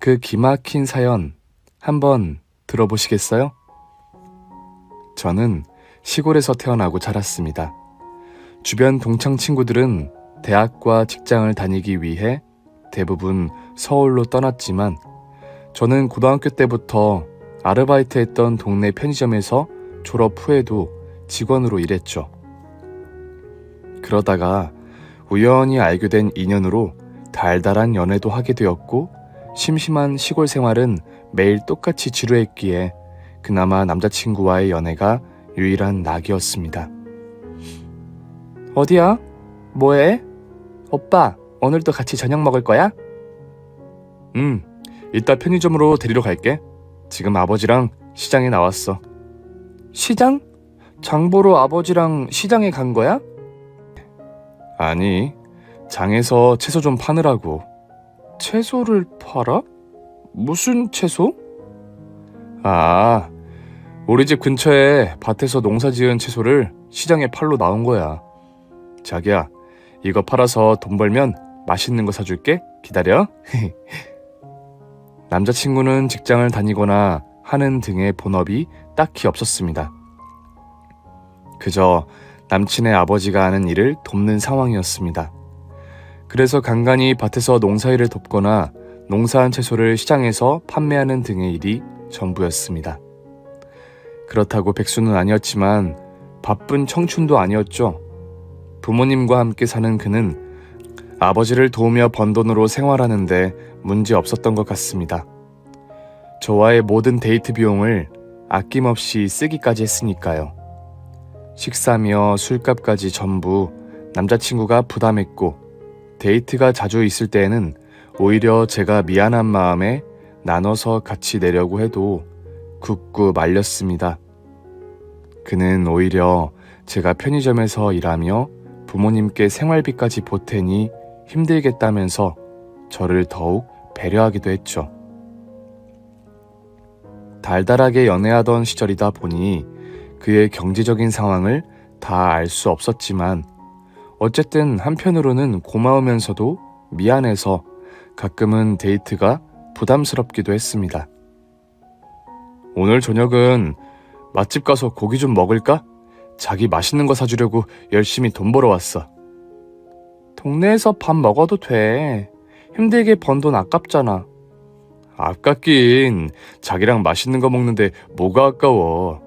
그 기막힌 사연 한번 들어보시겠어요? 저는 시골에서 태어나고 자랐습니다. 주변 동창 친구들은 대학과 직장을 다니기 위해 대부분 서울로 떠났지만 저는 고등학교 때부터 아르바이트했던 동네 편의점에서 졸업 후에도 직원으로 일했죠. 그러다가 우연히 알게 된 인연으로 달달한 연애도 하게 되었고 심심한 시골 생활은 매일 똑같이 지루했기에 그나마 남자친구와의 연애가 유일한 낙이었습니다. 어디야? 뭐해? 오빠, 오늘도 같이 저녁 먹을 거야? 이따 편의점으로 데리러 갈게. 지금 아버지랑 시장에 나왔어. 시장? 장 보러 아버지랑 시장에 간 거야? 아니, 장에서 채소 좀 파느라고. 채소를 팔아? 무슨 채소? 아, 우리 집 근처에 밭에서 농사 지은 채소를 시장에 팔러 나온 거야. 자기야, 이거 팔아서 돈 벌면 맛있는 거 사줄게. 기다려. 남자친구는 직장을 다니거나 하는 등의 본업이 딱히 없었습니다. 그저 남친의 아버지가 하는 일을 돕는 상황이었습니다. 그래서 간간히 밭에서 농사일을 돕거나 농사한 채소를 시장에서 판매하는 등의 일이 전부였습니다. 그렇다고 백수는 아니었지만 바쁜 청춘도 아니었죠. 부모님과 함께 사는 그는 아버지를 도우며 번 돈으로 생활하는데 문제 없었던 것 같습니다. 저와의 모든 데이트 비용을 아낌없이 쓰기까지 했으니까요. 식사며 술값까지 전부 남자친구가 부담했고 데이트가 자주 있을 때에는 오히려 제가 미안한 마음에 나눠서 같이 내려고 해도 굳고 말렸습니다. 그는 오히려 제가 편의점에서 일하며 부모님께 생활비까지 보태니 힘들겠다면서 저를 더욱 배려하기도 했죠. 달달하게 연애하던 시절이다 보니 그의 경제적인 상황을 다 알 수 없었지만 어쨌든 한편으로는 고마우면서도 미안해서 가끔은 데이트가 부담스럽기도 했습니다. 오늘 저녁은 맛집 가서 고기 좀 먹을까? 자기 맛있는 거 사주려고 열심히 돈 벌어 왔어. 동네에서 밥 먹어도 돼. 힘들게 번 돈 아깝잖아. 아깝긴 자기랑 맛있는 거 먹는데 뭐가 아까워.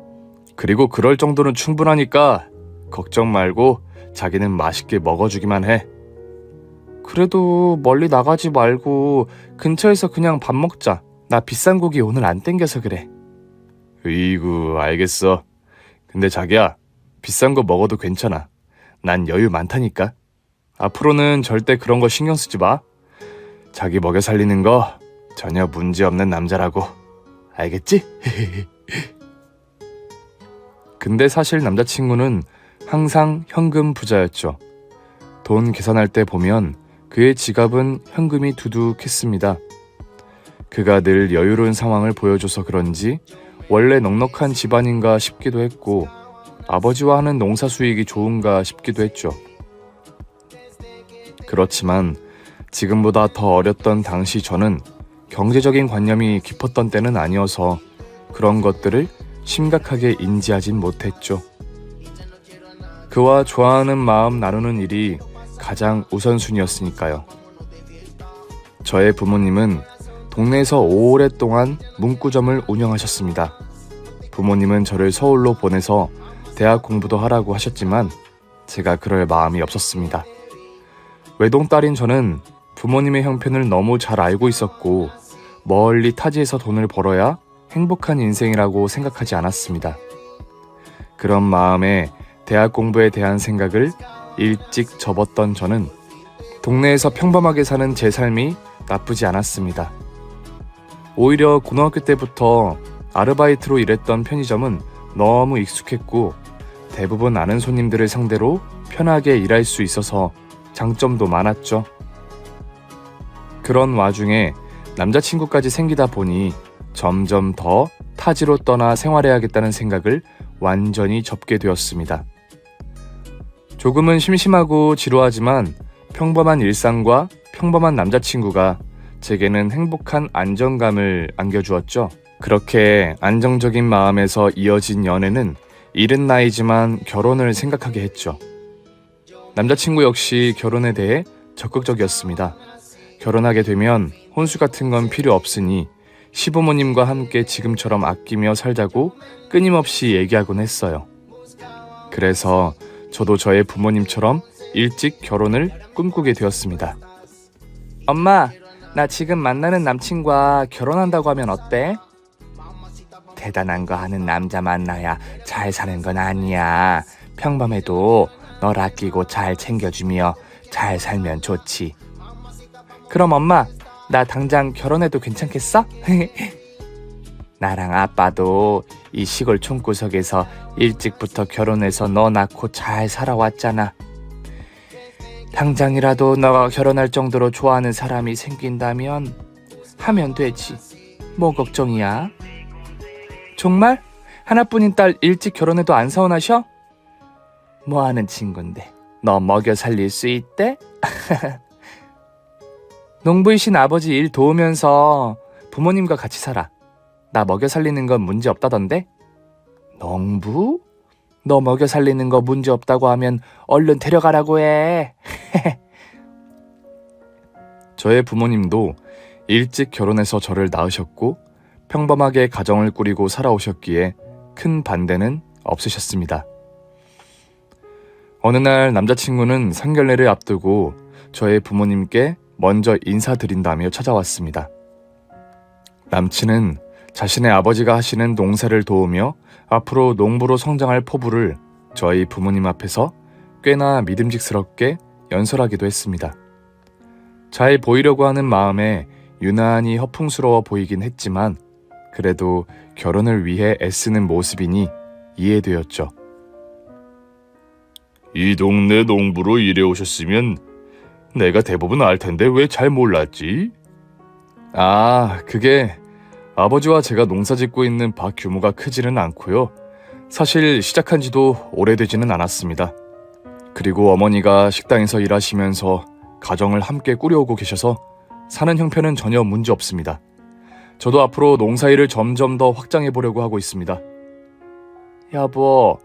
그리고 그럴 정도는 충분하니까 걱정 말고 자기는 맛있게 먹어주기만 해. 그래도 멀리 나가지 말고 근처에서 그냥 밥 먹자. 나 비싼 고기 오늘 안 땡겨서 그래. 으이구, 알겠어. 근데 자기야, 비싼 거 먹어도 괜찮아. 난 여유 많다니까. 앞으로는 절대 그런 거 신경 쓰지 마. 자기 먹여 살리는 거 전혀 문제 없는 남자라고. 알겠지? 근데 사실 남자친구는 항상 현금 부자였죠. 돈 계산할 때 보면 그의 지갑은 현금이 두둑했습니다. 그가 늘 여유로운 상황을 보여줘서 그런지 원래 넉넉한 집안인가 싶기도 했고 아버지와 하는 농사 수익이 좋은가 싶기도 했죠. 그렇지만 지금보다 더 어렸던 당시 저는 경제적인 관념이 깊었던 때는 아니어서 그런 것들을 심각하게 인지하진 못했죠. 그와 좋아하는 마음 나누는 일이 가장 우선순위였으니까요. 저의 부모님은 동네에서 오랫동안 문구점을 운영하셨습니다. 부모님은 저를 서울로 보내서 대학 공부도 하라고 하셨지만 제가 그럴 마음이 없었습니다. 외동딸인 저는 부모님의 형편을 너무 잘 알고 있었고 멀리 타지에서 돈을 벌어야 행복한 인생이라고 생각하지 않았습니다. 그런 마음에 대학 공부에 대한 생각을 일찍 접었던 저는 동네에서 평범하게 사는 제 삶이 나쁘지 않았습니다. 오히려 고등학교 때부터 아르바이트로 일했던 편의점은 너무 익숙했고 대부분 아는 손님들을 상대로 편하게 일할 수 있어서 장점도 많았죠. 그런 와중에 남자친구까지 생기다 보니 점점 더 타지로 떠나 생활해야겠다는 생각을 완전히 접게 되었습니다. 조금은 심심하고 지루하지만 평범한 일상과 평범한 남자친구가 제게는 행복한 안정감을 안겨주었죠. 그렇게 안정적인 마음에서 이어진 연애는 이른 나이지만 결혼을 생각하게 했죠. 남자친구 역시 결혼에 대해 적극적이었습니다. 결혼하게 되면 혼수 같은 건 필요 없으니 시부모님과 함께 지금처럼 아끼며 살자고 끊임없이 얘기하곤 했어요. 그래서 저도 저의 부모님처럼 일찍 결혼을 꿈꾸게 되었습니다. 엄마, 나 지금 만나는 남친과 결혼한다고 하면 어때? 대단한 거 하는 남자 만나야 잘 사는 건 아니야. 평범해도 널 아끼고 잘 챙겨주며 잘 살면 좋지. 그럼 엄마, 나 당장 결혼해도 괜찮겠어? 나랑 아빠도 이 시골 촌구석에서 일찍부터 결혼해서 너 낳고 잘 살아왔잖아. 당장이라도 너가 결혼할 정도로 좋아하는 사람이 생긴다면 하면 되지. 뭐 걱정이야? 정말? 하나뿐인 딸 일찍 결혼해도 안 서운하셔? 뭐하는 친구인데 너 먹여 살릴 수 있대? 농부이신 아버지 일 도우면서 부모님과 같이 살아. 나 먹여 살리는 건 문제 없다던데? 농부? 너 먹여 살리는 거 문제 없다고 하면 얼른 데려가라고 해. 저의 부모님도 일찍 결혼해서 저를 낳으셨고 평범하게 가정을 꾸리고 살아오셨기에 큰 반대는 없으셨습니다. 어느 날 남자친구는 상견례를 앞두고 저의 부모님께 먼저 인사드린다며 찾아왔습니다. 남친은 자신의 아버지가 하시는 농사를 도우며 앞으로 농부로 성장할 포부를 저희 부모님 앞에서 꽤나 믿음직스럽게 연설하기도 했습니다. 잘 보이려고 하는 마음에 유난히 허풍스러워 보이긴 했지만 그래도 결혼을 위해 애쓰는 모습이니 이해되었죠. 이 동네 농부로 일해 오셨으면 내가 대부분 알 텐데 왜 잘 몰랐지? 그게 아버지와 제가 농사 짓고 있는 밭 규모가 크지는 않고요. 사실 시작한 지도 오래되지는 않았습니다. 그리고 어머니가 식당에서 일하시면서 가정을 함께 꾸려오고 계셔서 사는 형편은 전혀 문제 없습니다. 저도 앞으로 농사일을 점점 더 확장해 보려고 하고 있습니다. 여보,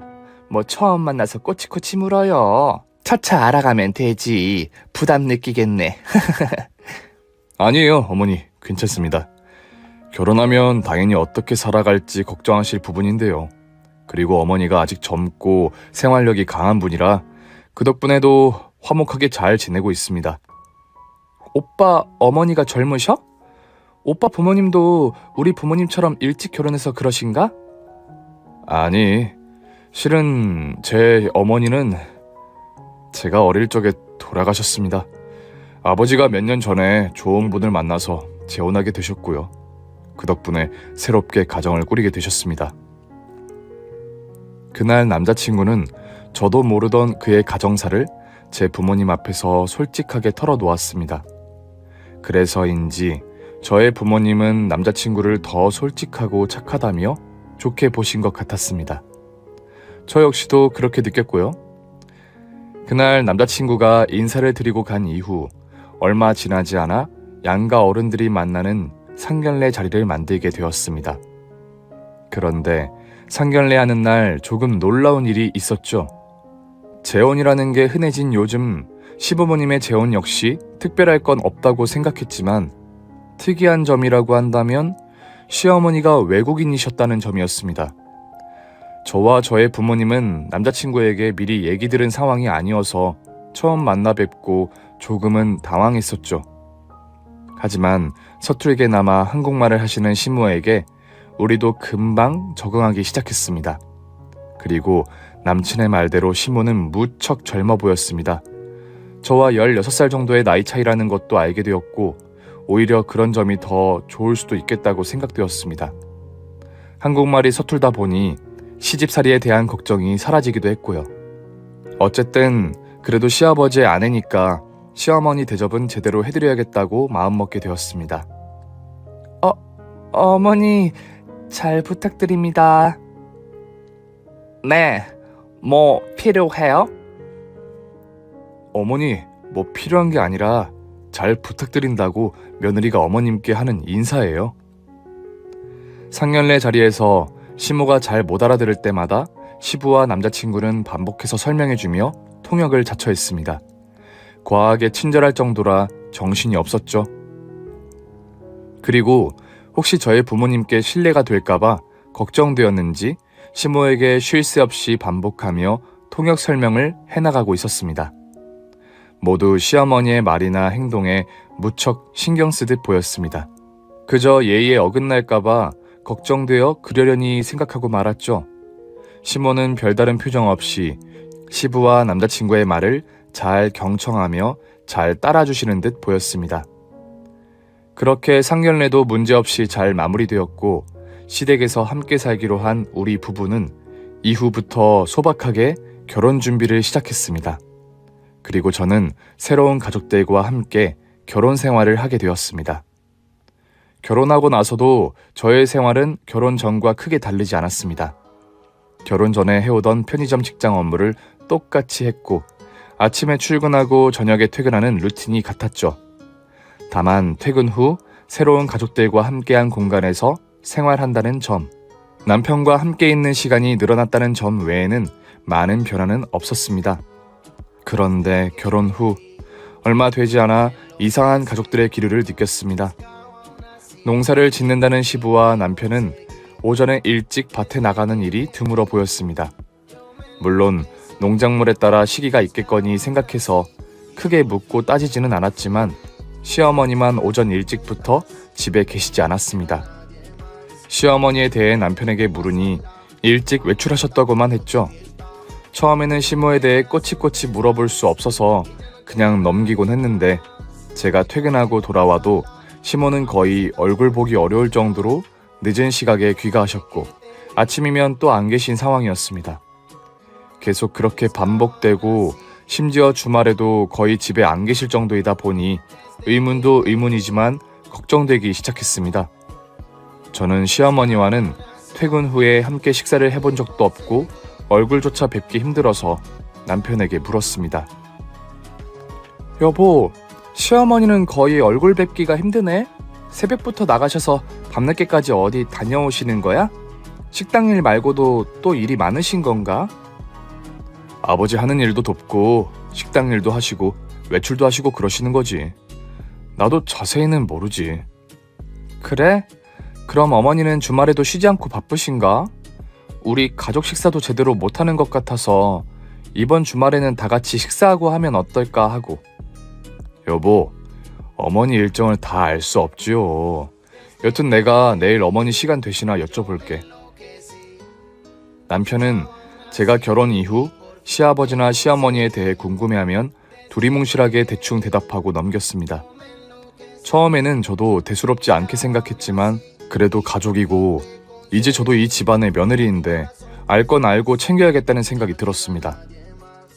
뭐 처음 만나서 꼬치꼬치 물어요. 차차 알아가면 되지. 부담 느끼겠네. 아니에요, 어머니. 괜찮습니다. 결혼하면 당연히 어떻게 살아갈지 걱정하실 부분인데요. 그리고 어머니가 아직 젊고 생활력이 강한 분이라 그 덕분에도 화목하게 잘 지내고 있습니다. 오빠 어머니가 젊으셔? 오빠 부모님도 우리 부모님처럼 일찍 결혼해서 그러신가? 아니, 실은 제 어머니는 제가 어릴 적에 돌아가셨습니다. 아버지가 몇 년 전에 좋은 분을 만나서 재혼하게 되셨고요. 그 덕분에 새롭게 가정을 꾸리게 되셨습니다. 그날 남자친구는 저도 모르던 그의 가정사를 제 부모님 앞에서 솔직하게 털어놓았습니다. 그래서인지 저의 부모님은 남자친구를 더 솔직하고 착하다며 좋게 보신 것 같았습니다. 저 역시도 그렇게 느꼈고요. 그날 남자친구가 인사를 드리고 간 이후 얼마 지나지 않아 양가 어른들이 만나는 상견례 자리를 만들게 되었습니다. 그런데 상견례하는 날 조금 놀라운 일이 있었죠. 재혼이라는 게 흔해진 요즘 시부모님의 재혼 역시 특별할 건 없다고 생각했지만 특이한 점이라고 한다면 시어머니가 외국인이셨다는 점이었습니다. 저와 저의 부모님은 남자친구에게 미리 얘기 들은 상황이 아니어서 처음 만나 뵙고 조금은 당황했었죠. 하지만 서툴게나마 한국말을 하시는 시모에게 우리도 금방 적응하기 시작했습니다. 그리고 남친의 말대로 시모는 무척 젊어 보였습니다. 저와 16살 정도의 나이 차이라는 것도 알게 되었고 오히려 그런 점이 더 좋을 수도 있겠다고 생각되었습니다. 한국말이 서툴다 보니 시집살이에 대한 걱정이 사라지기도 했고요. 어쨌든 그래도 시아버지의 아내니까 시어머니 대접은 제대로 해드려야겠다고 마음먹게 되었습니다. 어머니 잘 부탁드립니다. 네, 뭐 필요해요? 어머니, 뭐 필요한 게 아니라 잘 부탁드린다고 며느리가 어머님께 하는 인사예요. 상견례 자리에서 시모가 잘 못 알아들을 때마다 시부와 남자친구는 반복해서 설명해주며 통역을 자처했습니다. 과하게 친절할 정도라 정신이 없었죠. 그리고 혹시 저의 부모님께 신뢰가 될까봐 걱정되었는지 시모에게 쉴 새 없이 반복하며 통역 설명을 해나가고 있었습니다. 모두 시어머니의 말이나 행동에 무척 신경 쓰듯 보였습니다. 그저 예의에 어긋날까봐 걱정되어 그러려니 생각하고 말았죠. 시모는 별다른 표정 없이 시부와 남자친구의 말을 잘 경청하며 잘 따라주시는 듯 보였습니다. 그렇게 상견례도 문제없이 잘 마무리되었고 시댁에서 함께 살기로 한 우리 부부는 이후부터 소박하게 결혼 준비를 시작했습니다. 그리고 저는 새로운 가족들과 함께 결혼 생활을 하게 되었습니다. 결혼하고 나서도 저의 생활은 결혼 전과 크게 다르지 않았습니다. 결혼 전에 해오던 편의점 직장 업무를 똑같이 했고 아침에 출근하고 저녁에 퇴근하는 루틴이 같았죠. 다만 퇴근 후 새로운 가족들과 함께한 공간에서 생활한다는 점, 남편과 함께 있는 시간이 늘어났다는 점 외에는 많은 변화는 없었습니다. 그런데 결혼 후 얼마 되지 않아 이상한 가족들의 기류를 느꼈습니다. 농사를 짓는다는 시부와 남편은 오전에 일찍 밭에 나가는 일이 드물어 보였습니다. 물론 농작물에 따라 시기가 있겠거니 생각해서 크게 묻고 따지지는 않았지만 시어머니만 오전 일찍부터 집에 계시지 않았습니다. 시어머니에 대해 남편에게 물으니 일찍 외출하셨다고만 했죠. 처음에는 시모에 대해 꼬치꼬치 물어볼 수 없어서 그냥 넘기곤 했는데 제가 퇴근하고 돌아와도 시모는 거의 얼굴 보기 어려울 정도로 늦은 시각에 귀가하셨고 아침이면 또 안 계신 상황이었습니다. 계속 그렇게 반복되고 심지어 주말에도 거의 집에 안 계실 정도이다 보니 의문도 의문이지만 걱정되기 시작했습니다. 저는 시어머니와는 퇴근 후에 함께 식사를 해본 적도 없고 얼굴조차 뵙기 힘들어서 남편에게 물었습니다. 여보, 시어머니는 거의 얼굴 뵙기가 힘드네? 새벽부터 나가셔서 밤늦게까지 어디 다녀오시는 거야? 식당 일 말고도 또 일이 많으신 건가? 아버지 하는 일도 돕고 식당 일도 하시고 외출도 하시고 그러시는 거지. 나도 자세히는 모르지. 그래? 그럼 어머니는 주말에도 쉬지 않고 바쁘신가? 우리 가족 식사도 제대로 못하는 것 같아서 이번 주말에는 다 같이 식사하고 하면 어떨까 하고. 여보, 어머니 일정을 다 알 수 없지요. 여튼 내가 내일 어머니 시간 되시나 여쭤볼게. 남편은 제가 결혼 이후 시아버지나 시어머니에 대해 궁금해하면 두리뭉실하게 대충 대답하고 넘겼습니다. 처음에는 저도 대수롭지 않게 생각했지만 그래도 가족이고 이제 저도 이 집안의 며느리인데 알 건 알고 챙겨야겠다는 생각이 들었습니다.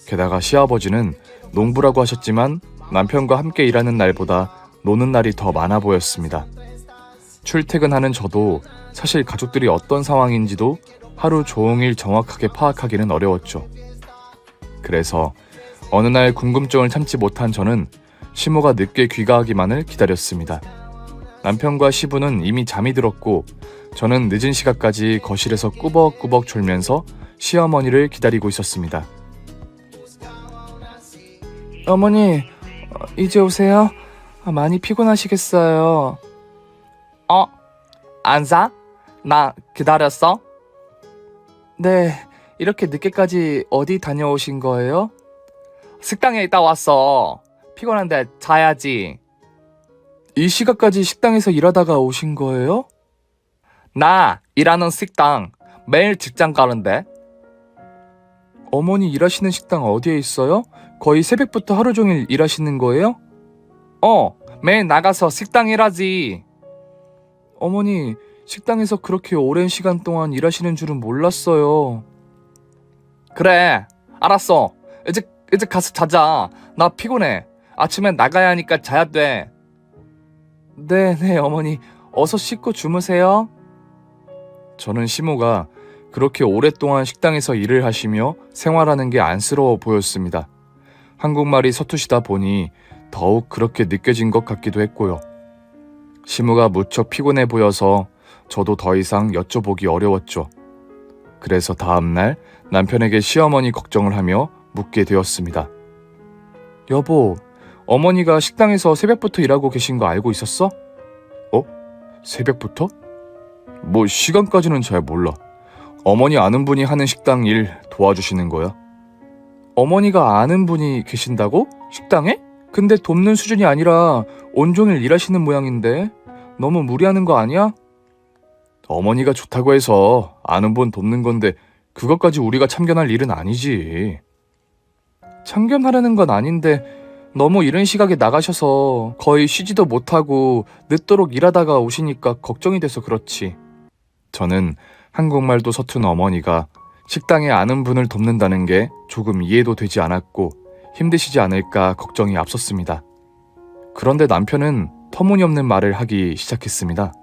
게다가 시아버지는 농부라고 하셨지만 남편과 함께 일하는 날보다 노는 날이 더 많아 보였습니다. 출퇴근하는 저도 사실 가족들이 어떤 상황인지도 하루 종일 정확하게 파악하기는 어려웠죠. 그래서 어느 날 궁금증을 참지 못한 저는 시모가 늦게 귀가하기만을 기다렸습니다. 남편과 시부는 이미 잠이 들었고 저는 늦은 시각까지 거실에서 꾸벅꾸벅 졸면서 시어머니를 기다리고 있었습니다. 어머니, 이제 오세요? 많이 피곤하시겠어요. 안 사? 나 기다렸어? 네, 이렇게 늦게까지 어디 다녀오신 거예요? 식당에 있다 왔어. 피곤한데 자야지. 이 시각까지 식당에서 일하다가 오신 거예요? 나 일하는 식당 매일 직장 가는데. 어머니 일하시는 식당 어디에 있어요? 거의 새벽부터 하루 종일 일하시는 거예요? 매일 나가서 식당 일하지. 어머니, 식당에서 그렇게 오랜 시간 동안 일하시는 줄은 몰랐어요. 그래, 알았어. 이제 가서 자자. 나 피곤해. 아침에 나가야 하니까 자야 돼. 네, 어머니. 어서 씻고 주무세요. 저는 시모가 그렇게 오랫동안 식당에서 일을 하시며 생활하는 게 안쓰러워 보였습니다. 한국말이 서투시다 보니 더욱 그렇게 느껴진 것 같기도 했고요. 시무가 무척 피곤해 보여서 저도 더 이상 여쭤보기 어려웠죠. 그래서 다음날 남편에게 시어머니 걱정을 하며 묻게 되었습니다. 여보, 어머니가 식당에서 새벽부터 일하고 계신 거 알고 있었어? 새벽부터? 뭐 시간까지는 잘 몰라. 어머니 아는 분이 하는 식당 일 도와주시는 거야. 어머니가 아는 분이 계신다고? 식당에? 근데 돕는 수준이 아니라 온종일 일하시는 모양인데 너무 무리하는 거 아니야? 어머니가 좋다고 해서 아는 분 돕는 건데 그것까지 우리가 참견할 일은 아니지. 참견하려는 건 아닌데 너무 이른 시각에 나가셔서 거의 쉬지도 못하고 늦도록 일하다가 오시니까 걱정이 돼서 그렇지. 저는 한국말도 서툰 어머니가 식당에 아는 분을 돕는다는 게 조금 이해도 되지 않았고 힘드시지 않을까 걱정이 앞섰습니다. 그런데 남편은 터무니없는 말을 하기 시작했습니다.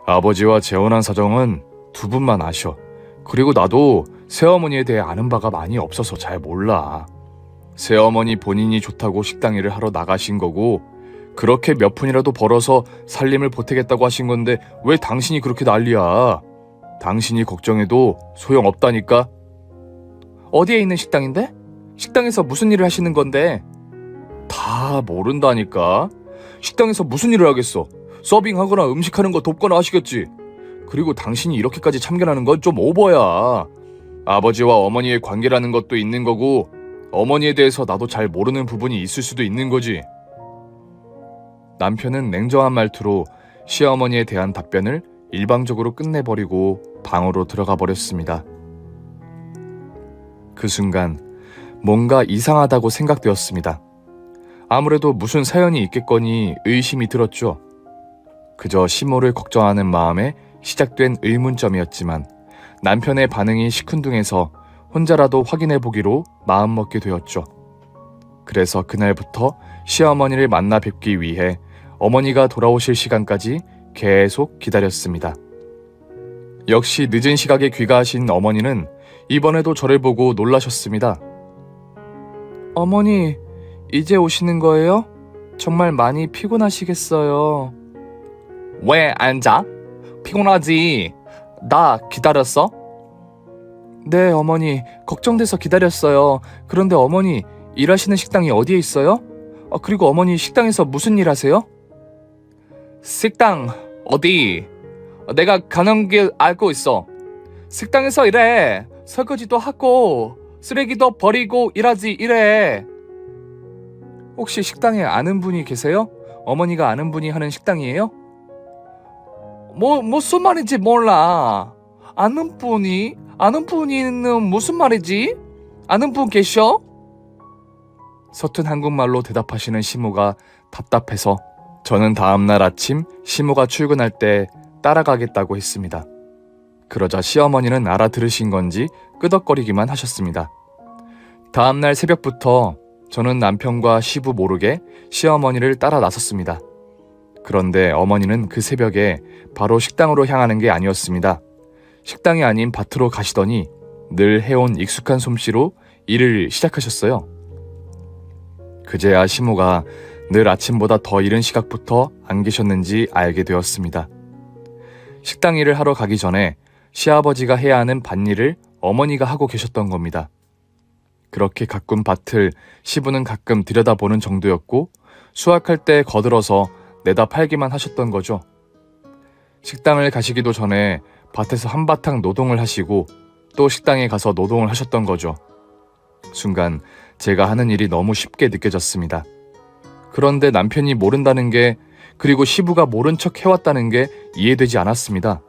아버지와 재혼한 사정은 두 분만 아셔. 그리고 나도 새어머니에 대해 아는 바가 많이 없어서 잘 몰라. 새어머니 본인이 좋다고 식당 일을 하러 나가신 거고 그렇게 몇 푼이라도 벌어서 살림을 보태겠다고 하신 건데 왜 당신이 그렇게 난리야. 당신이 걱정해도 소용없다니까. 어디에 있는 식당인데? 식당에서 무슨 일을 하시는 건데? 다 모른다니까. 식당에서 무슨 일을 하겠어. 서빙하거나 음식하는 거 돕거나 하시겠지. 그리고 당신이 이렇게까지 참견하는 건 좀 오버야. 아버지와 어머니의 관계라는 것도 있는 거고 어머니에 대해서 나도 잘 모르는 부분이 있을 수도 있는 거지. 남편은 냉정한 말투로 시어머니에 대한 답변을 일방적으로 끝내버리고 방으로 들어가 버렸습니다. 그 순간 뭔가 이상하다고 생각되었습니다. 아무래도 무슨 사연이 있겠거니 의심이 들었죠. 그저 시모를 걱정하는 마음에 시작된 의문점이었지만 남편의 반응이 시큰둥해서 혼자라도 확인해 보기로 마음먹게 되었죠. 그래서 그날부터 시어머니를 만나 뵙기 위해 어머니가 돌아오실 시간까지 계속 기다렸습니다. 역시 늦은 시각에 귀가하신 어머니는 이번에도 저를 보고 놀라셨습니다. 어머니, 이제 오시는 거예요? 정말 많이 피곤하시겠어요. 왜 안 자? 피곤하지. 나 기다렸어? 네, 어머니. 걱정돼서 기다렸어요. 그런데 어머니, 일하시는 식당이 어디에 있어요? 그리고 어머니 식당에서 무슨 일 하세요? 식당 어디? 내가 가는 길 알고 있어. 식당에서 일해. 설거지도 하고 쓰레기도 버리고 일하지 일해. 혹시 식당에 아는 분이 계세요? 어머니가 아는 분이 하는 식당이에요? 무슨 말인지 몰라. 아는 분이는 무슨 말이지? 아는 분 계셔? 서툰 한국말로 대답하시는 시모가 답답해서 저는 다음날 아침 시모가 출근할 때 따라가겠다고 했습니다. 그러자 시어머니는 알아들으신 건지 끄덕거리기만 하셨습니다. 다음날 새벽부터 저는 남편과 시부 모르게 시어머니를 따라 나섰습니다. 그런데 어머니는 그 새벽에 바로 식당으로 향하는 게 아니었습니다. 식당이 아닌 밭으로 가시더니 늘 해온 익숙한 솜씨로 일을 시작하셨어요. 그제야 시모가 늘 아침보다 더 이른 시각부터 안 계셨는지 알게 되었습니다. 식당 일을 하러 가기 전에 시아버지가 해야 하는 밭일을 어머니가 하고 계셨던 겁니다. 그렇게 가꾼 밭을 시부는 가끔 들여다보는 정도였고 수확할 때 거들어서 내다 팔기만 하셨던 거죠. 식당을 가시기도 전에 밭에서 한바탕 노동을 하시고 또 식당에 가서 노동을 하셨던 거죠. 순간 제가 하는 일이 너무 쉽게 느껴졌습니다. 그런데 남편이 모른다는 게 그리고 시부가 모른 척 해왔다는 게 이해되지 않았습니다.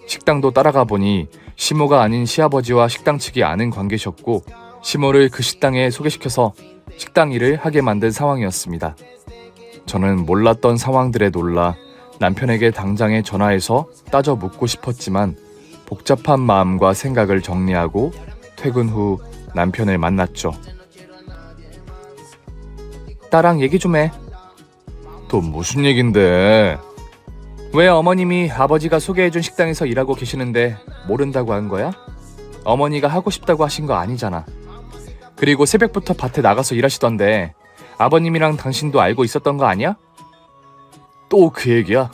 식당도 따라가 보니 시모가 아닌 시아버지와 식당 측이 아는 관계셨고 시모를 그 식당에 소개시켜서 식당 일을 하게 만든 상황이었습니다. 저는 몰랐던 상황들에 놀라 남편에게 당장에 전화해서 따져 묻고 싶었지만 복잡한 마음과 생각을 정리하고 퇴근 후 남편을 만났죠. 나랑 얘기 좀 해. 또 무슨 얘긴데? 왜 어머님이 아버지가 소개해준 식당에서 일하고 계시는데 모른다고 한 거야? 어머니가 하고 싶다고 하신 거 아니잖아. 그리고 새벽부터 밭에 나가서 일하시던데 아버님이랑 당신도 알고 있었던 거 아니야? 또 그 얘기야?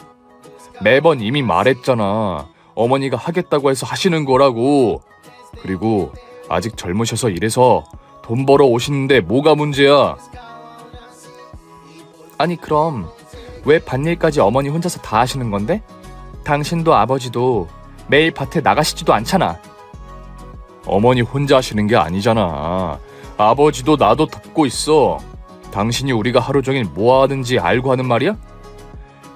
매번 이미 말했잖아. 어머니가 하겠다고 해서 하시는 거라고. 그리고 아직 젊으셔서 이래서 돈 벌어 오시는데 뭐가 문제야? 아니 그럼 왜 밭일까지 어머니 혼자서 다 하시는 건데? 당신도 아버지도 매일 밭에 나가시지도 않잖아. 어머니 혼자 하시는 게 아니잖아. 아버지도 나도 돕고 있어. 당신이 우리가 하루 종일 뭐 하는지 알고 하는 말이야?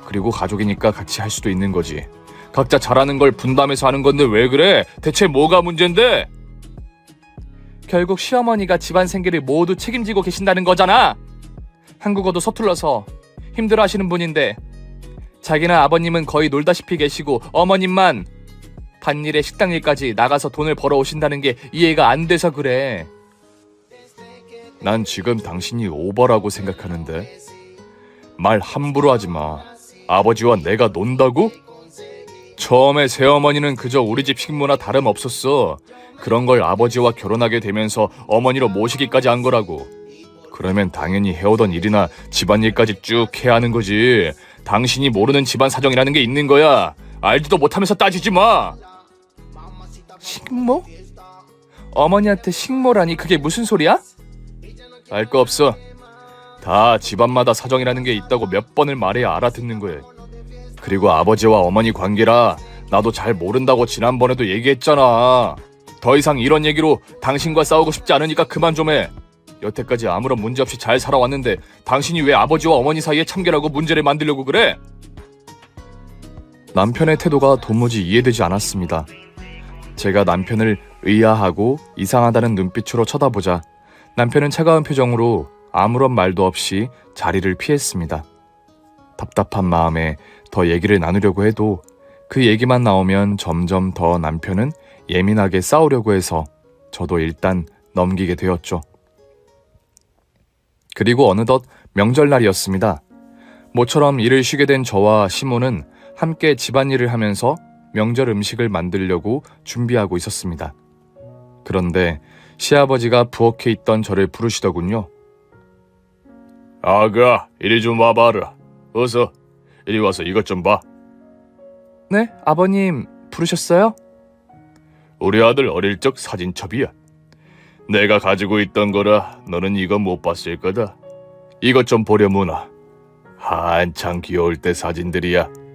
그리고 가족이니까 같이 할 수도 있는 거지. 각자 잘하는 걸 분담해서 하는 건데 왜 그래? 대체 뭐가 문제인데? 결국 시어머니가 집안 생계를 모두 책임지고 계신다는 거잖아. 한국어도 서툴러서 힘들어하시는 분인데 자기나 아버님은 거의 놀다시피 계시고 어머님만 밭일에 식당일까지 나가서 돈을 벌어 오신다는 게 이해가 안 돼서 그래. 난 지금 당신이 오버라고 생각하는데. 말 함부로 하지 마. 아버지와 내가 논다고? 처음에 새어머니는 그저 우리 집 식모나 다름없었어. 그런 걸 아버지와 결혼하게 되면서 어머니로 모시기까지 한 거라고. 그러면 당연히 해오던 일이나 집안일까지 쭉 해야 하는 거지. 당신이 모르는 집안 사정이라는 게 있는 거야. 알지도 못하면서 따지지 마. 식모? 어머니한테 식모라니 그게 무슨 소리야? 알 거 없어. 다 집안마다 사정이라는 게 있다고 몇 번을 말해야 알아듣는 거야. 그리고 아버지와 어머니 관계라 나도 잘 모른다고 지난번에도 얘기했잖아. 더 이상 이런 얘기로 당신과 싸우고 싶지 않으니까 그만 좀 해. 여태까지 아무런 문제 없이 잘 살아왔는데 당신이 왜 아버지와 어머니 사이에 참견하고 문제를 만들려고 그래? 남편의 태도가 도무지 이해되지 않았습니다. 제가 남편을 의아하고 이상하다는 눈빛으로 쳐다보자 남편은 차가운 표정으로 아무런 말도 없이 자리를 피했습니다. 답답한 마음에 더 얘기를 나누려고 해도 그 얘기만 나오면 점점 더 남편은 예민하게 싸우려고 해서 저도 일단 넘기게 되었죠. 그리고 어느덧 명절날이었습니다. 모처럼 일을 쉬게 된 저와 시모는 함께 집안일을 하면서 명절 음식을 만들려고 준비하고 있었습니다. 그런데 시아버지가 부엌에 있던 저를 부르시더군요. 아가, 이리 좀 와봐라. 어서, 이리 와서 이것 좀 봐. 네, 아버님 부르셨어요? 우리 아들 어릴 적 사진첩이야. 내가 가지고 있던 거라 너는 이거 못 봤을 거다. 이것 좀 보려무나. 한창 귀여울 때 사진들이야.